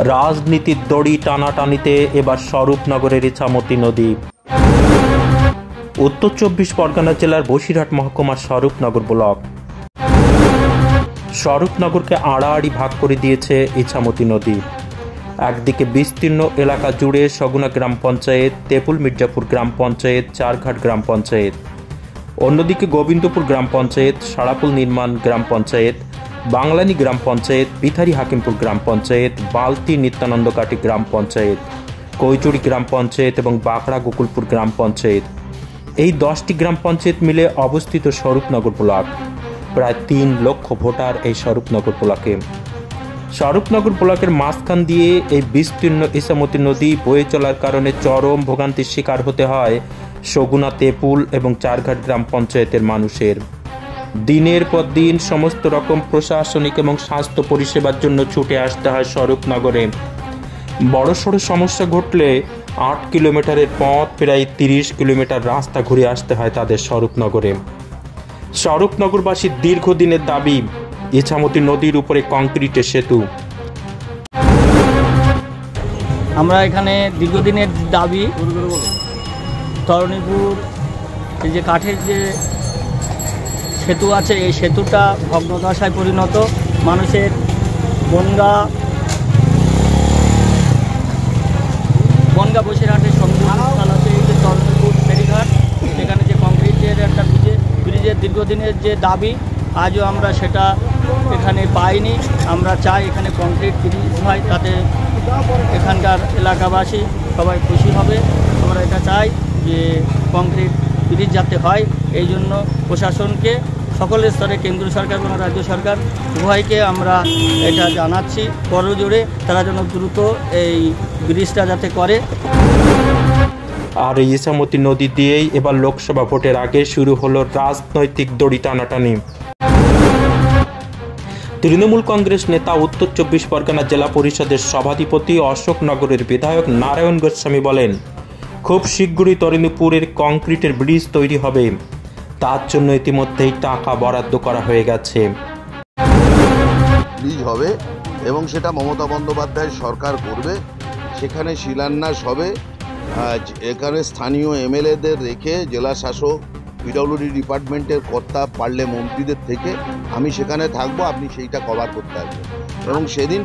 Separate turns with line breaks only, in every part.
রাজনীতির দড়ি টানাটানিতে এবার স্বরূপনগরের ইছামতি নদী। উত্তর 24 পরগনা জেলার বসিরহাট মহকুমার স্বরূপনগর ব্লক। স্বরূপনগরকে আড়াআড়ি ভাগ করে দিয়েছে ইছামতি নদী। একদিকে বিস্তীর্ণ এলাকা জুড়ে সগুনা গ্রাম পঞ্চায়েত, তেপুল মির্জাপুর গ্রাম পঞ্চায়েত, চারঘাট গ্রাম পঞ্চায়েত, অন্যদিকে গোবিন্দপুর গ্রাম পঞ্চায়েত, সারাপুল নির্মাণ গ্রাম পঞ্চায়েত, বাংলানি গ্রাম পঞ্চায়েত, পিথারি হাকিমপুর গ্রাম পঞ্চায়েত, বালতি নিত্যানন্দকাটি গ্রাম পঞ্চায়েত, কৈচুরি গ্রাম পঞ্চায়েত এবং বাঁকড়া গোকুলপুর গ্রাম পঞ্চায়েত। এই 10টি গ্রাম পঞ্চায়েত মিলে অবস্থিত স্বরূপনগর ব্লক। প্রায় 3 লক্ষ ভোটার এই স্বরূপনগর ব্লকে। স্বরূপনগর ব্লকের মাঝখান দিয়ে এই বিস্তীর্ণ ইছামতি নদী বয়ে চলার কারণে চরম ভোগান্তির শিকার হতে হয় সগুনা, তেপুল এবং চারঘাট গ্রাম পঞ্চায়েতের মানুষের। দিনের পর দিন সমস্ত রকম প্রশাসনিক এবং স্বাস্থ্য পরিষেবার জন্য ছুটে আসতে হয় স্বরূপনগরে। বড়সড় সমস্যা ঘটলে 8 কিলোমিটারের পথ, প্রায় 30 কিলোমিটার রাস্তা ঘুরে আসতে হয় তাদের স্বরূপনগরে। স্বরূপনগরবাসীর দীর্ঘদিনের দাবি ইছামতি নদীর উপরে কংক্রিটের সেতু।
আমরা এখানে দীর্ঘদিনের দাবি তরণীপুর এই যে কাঠের যে সেতু আছে, এই সেতুটা ভগ্নদশায় পরিণত। মানুষের বনগা বসিরহাটের সংযোগস্থল আছে এই যে তরণীপুর ফেরিঘাট, সেখানে যে কংক্রিটের একটা ব্রিজের দীর্ঘদিনের যে দাবি, আজও আমরা সেটা এখানে পাইনি। আমরা চাই এখানে কংক্রিট ব্রিজ হয়, তাতে এখানকার এলাকাবাসী সবাই খুশি হবে। আমরা এটা চাই যে কংক্রিট ব্রিজ যাতে হয়, এই জন্য প্রশাসনকে সকল স্তরে, কেন্দ্র সরকার এবং রাজ্য সরকার উভয়কে আমরা এটা জানাচ্ছি করজোড়ে তারা যেন দ্রুত এই ব্রিজটা যাতে করে।
আর এই ইছামতি নদী দিয়েই এবার লোকসভা ভোটের আগে শুরু হলো রাজনৈতিক দড়ি টানাটানি। তৃণমূল কংগ্রেস নেতা, উত্তর 24 পরগনা জেলা পরিষদের সভাধিপতি, অশোকনগরের বিধায়ক নারায়ণ গোস্বামী বলেন, খুব শীঘ্রই তরণীপুরের কংক্রিটের ব্রিজ তৈরি হবে। তার জন্য ইতিমধ্যেই টাকা বরাদ্দ করা হয়ে গেছে।
ব্রিজ হবে এবং সেটা মমতা বন্দ্যোপাধ্যায় সরকার করবে। সেখানে শিলান্যাস হবে। এখানে স্থানীয় এমএলএদের রেখে জেলা শাসক, পিডব্লিউডি ডিপার্টমেন্টের কর্তা, পারলে মন্ত্রীদের থেকে আমি সেখানে থাকবো। আপনি সেইটা কভার করতে আসবেন এবং সেদিন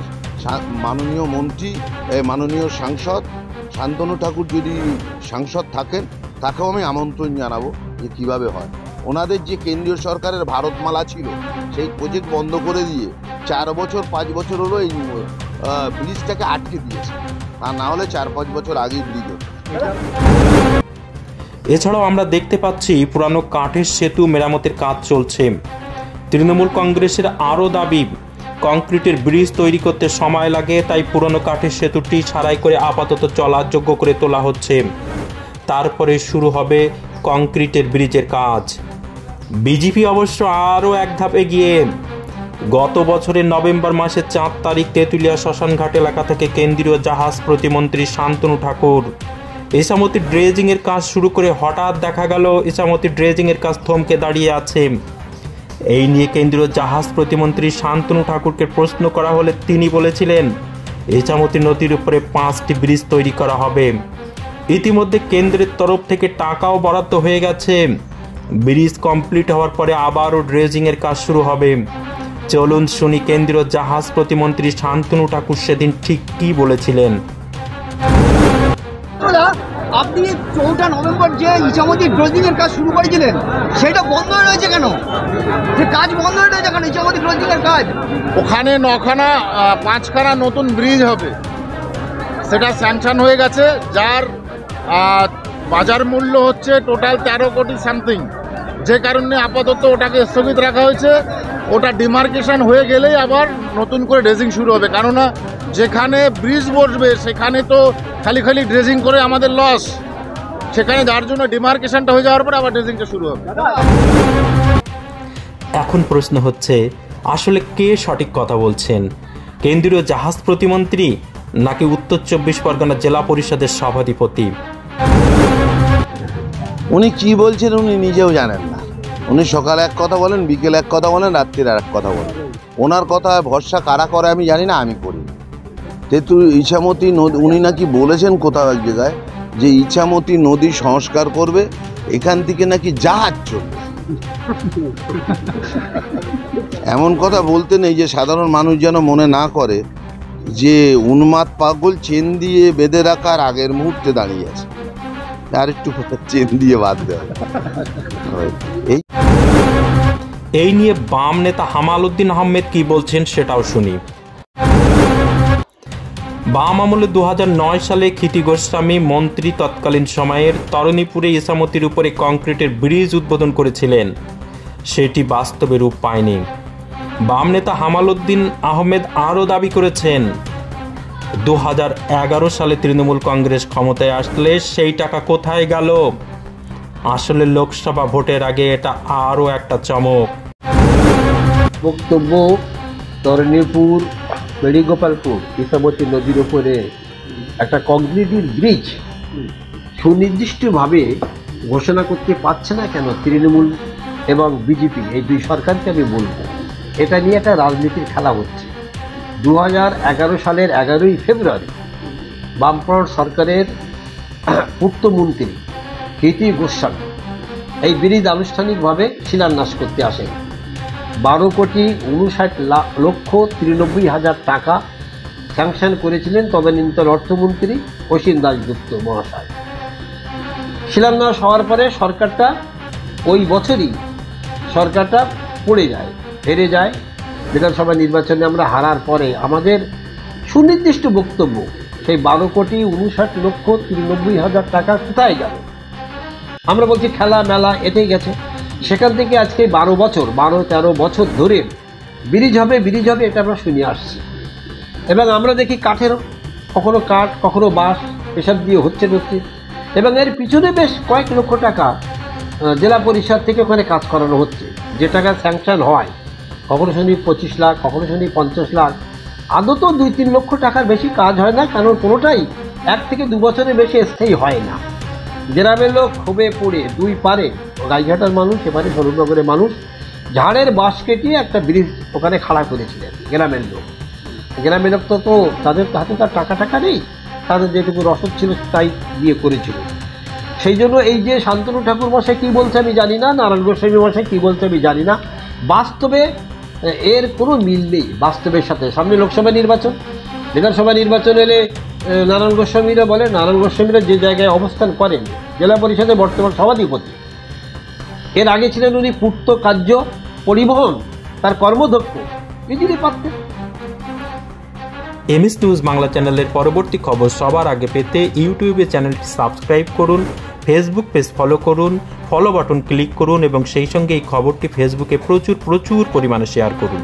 মাননীয় মন্ত্রী, মাননীয় সাংসদ শান্তনু ঠাকুর যদি সাংসদ থাকেন, তাকেও আমি আমন্ত্রণ জানাবো যে কীভাবে হয়। ওনাদের যে কেন্দ্রীয় সরকারের ভারতমালা ছিল, সেই প্রজেক্ট বন্ধ করে দিয়ে 4 বছর 5 বছর হলো এই ব্রিজটাকে আটকে দিয়েছে। তা না হলে 4-5 বছর আগেই ব্রিজ হতো।
এছাড়াও আমরা দেখতে পাচ্ছি পুরানো কাঠের সেতু মেরামতের কাজ চলছে। তৃণমূল কংগ্রেসের আরও দাবি, কংক্রিটের ব্রিজ তৈরি করতে সময় লাগে, তাই পুরনো কাঠের সেতুটি ছাড়াই করে আপাতত চলার যোগ্য করে তোলা হচ্ছে। তারপরে শুরু হবে কংক্রিটের ব্রিজের কাজ। বিজেপি অবশ্য আরও এক ধাপ এগিয়ে। গত বছরের নভেম্বর মাসের 4 তারিখ তেঁতুলিয়া শ্মশানঘাট এলাকা থেকে কেন্দ্রীয় জাহাজ প্রতিমন্ত্রী শান্তনু ঠাকুর ইছামতি ড্রেজিংয়ের কাজ শুরু করে হঠাৎ দেখা গেল ইছামতি ড্রেজিংয়ের কাজ থমকে দাঁড়িয়ে আছে। এই নিয়ে কেন্দ্রীয় জাহাজ প্রতিমন্ত্রী শান্তনু ঠাকুরকে প্রশ্ন করা হলে তিনি বলেছিলেন, ইছামতি নদীর উপরে 5টি ব্রিজ তৈরি করা হবে। ইতিমধ্যে কেন্দ্রের তরফ থেকে টাকাও বরাদ্দ হয়ে গেছে। ব্রিজ কমপ্লিট হওয়ার পরে আবারও ড্রেজিংয়ের কাজ শুরু হবে। চলুন শুনি কেন্দ্রীয় জাহাজ প্রতিমন্ত্রী শান্তনু ঠাকুর সেদিন ঠিক কী বলেছিলেন।
আপনি 14 নভেম্বর যে ইছামতি ড্রেজিংয়ের কাজ শুরু করেছিলেন, সেটা বন্ধ হয়ে রয়েছে কেন? যে কাজ বন্ধ হয়ে রয়েছে কেন ইছামতি ড্রেজিংয়ের কাজ?
ওখানে 5খানা নতুন ব্রিজ হবে, সেটা স্যাংশন হয়ে গেছে, যার বাজার মূল্য হচ্ছে টোটাল 13 কোটি সামথিং। যে কারণে আপাতত ওটাকে স্থগিত রাখা হয়েছে। ওটা ডিমার্কেশন হয়ে গেলেই আবার নতুন করে ড্রেজিং শুরু হবে। কেননা যেখানে ব্রিজ বসবে সেখানে তো খালি ড্রেজিং করে আমাদের লস, সেখানে যার জন্য ডিমার্কেশনটা হয়ে যাওয়ার পরে আবার ড্রেজিংটা শুরু হবে।
এখন প্রশ্ন হচ্ছে, আসলে কে সঠিক কথা বলছেন, কেন্দ্রীয় জাহাজ প্রতিমন্ত্রী নাকি উত্তর 24 পরগনা জেলা পরিষদের সভাধিপতি?
উনি কি বলছেন উনি নিজেও জানেন না। উনি সকালে এক কথা বলেন, বিকেলে এক কথা বলেন, রাত্রির আর এক কথা বলেন। ওনার কথা ভরসা কারা করে আমি জানি না, আমি করি। যেহেতু ইছামতি নদী, উনি নাকি বলেছেন কোথাও এক জায়গায় যে ইছামতি নদী সংস্কার করবে, এখান থেকে নাকি জাহাজ চলবে। এমন কথা বলতে নেই যে সাধারণ মানুষ যেন মনে না করে যে উন্মাদ পাগল চেন দিয়ে বেঁধে রাখার আগের মুহূর্তে দাঁড়িয়ে আছে, আর একটু চেন দিয়ে বাঁধতে হবে।
এই নিয়ে বাম নেতা হামাল উদ্দিন আহমেদ কি বলছেন সেটাও শুনি। বাম আমলে 2009 সালে ক্ষিতি গোস্বামী মন্ত্রী তৎকালীন সময়ের তরণীপুরে ইছামতির উপরে কংক্রিটের ব্রিজ উদ্বোধন করেছিলেন, সেটি বাস্তবে রূপ পায়নি। বাম নেতা হামাল উদ্দিন আহমেদ আরও দাবি করেছেন 2011 সালে তৃণমূল কংগ্রেস ক্ষমতায় আসলে সেই টাকা কোথায় গেল। আসলে লোকসভা ভোটের আগে এটা আরও একটা চমক।
বক্তব্য, তরণীপুর বেড়িগোপালপুর ইছামতি নদীর উপরে একটা কংক্রিটের ব্রিজ সুনির্দিষ্টভাবে ঘোষণা করতে পারছে না কেন তৃণমূল এবং বিজেপি, এই দুই সরকারকে আমি বলবো এটা নিয়ে একটা রাজনীতির খেলা হচ্ছে। 2011 সালের 11ই ফেব্রুয়ারি বামফ্রন্ট সরকারের পূর্তমন্ত্রী ক্ষিতি গোস্বামী এই ব্রিজ আনুষ্ঠানিকভাবে শিলান্যাস করতে আসেন। 12,59,93,000 টাকা স্যাংশন করেছিলেন তদানীন্তন অর্থমন্ত্রী অসীম দাশগুপ্ত মহাশয়। শিলান্যাস হওয়ার পরে সরকারটা ওই বছরই সরকারটা পড়ে যায়, হেরে যায়। বিধানসভা নির্বাচনে আমরা হারার পরে আমাদের সুনির্দিষ্ট বক্তব্য, সেই 12,59,93,000 টাকা কোথায় গেল? আমরা বলছি খেলা মেলা এটাই গেছে। সেখান থেকে আজকে 12-13 বছর ধরে ব্রিজ হবে এটা আমরা শুনে আসছি, এবং আমরা দেখি কাঠেরও, কখনো কাঠ কখনো বাঁশ এসব দিয়ে হচ্ছে, এবং এর পিছনে বেশ কয়েক লক্ষ টাকা জেলা পরিষদ থেকে ওখানে কাজ করানো হচ্ছে। যে টাকা স্যাংশন হয় কখনো শুনি 25 লাখ, কখনো শুনি 50 লাখ, আদত 2-3 লক্ষ টাকার বেশি কাজ হয় না, কারণ কোনোটাই 1 থেকে 2 বছরের বেশি স্থায়ী হয় না। গ্রামের লোক ক্ষোভে পড়ে দুই পারে, গাইঘাটার মানুষ এবারে স্বরূপনগরের মানুষ ঝাড়ের বাঁশ কেটে একটা ব্রিজ ওখানে খাড়া করেছিলেন। গ্রামের লোক তো তাদের হাতে তার টাকা নেই, তাদের যেটুকু রসদ ছিল তাই দিয়ে করেছিল। সেই জন্য এই যে শান্তনু ঠাকুর মশাই কী বলছে আমি জানি না, নারায়ণ গোস্বামী মশাই কী বলছে আমি জানি না, বাস্তবে এর কোনো মিল নেই বাস্তবের সাথে। সামনে লোকসভা নির্বাচন, বিধানসভা নির্বাচন এলে নারায়ণ গোস্বামীরা বলে, নারায়ণ গোস্বামীরা যে জায়গায় অবস্থান করেন জেলা পরিষদের বর্তমান সভাধিপতি, এর আগে ছিলেন উনি পূর্ত কার্য পরিবহন তার কর্মদক্ষ, ইজিলি পারতেন।
এমএস নিউজ বাংলা চ্যানেলের পরবর্তী খবর সবার আগে পেতে ইউটিউবে চ্যানেলটি সাবস্ক্রাইব করুন, ফেসবুক পেজ ফলো করুন, ফলো বাটন ক্লিক করুন এবং সেই সঙ্গে এই খবরটি ফেসবুকে প্রচুর পরিমাণে শেয়ার করুন।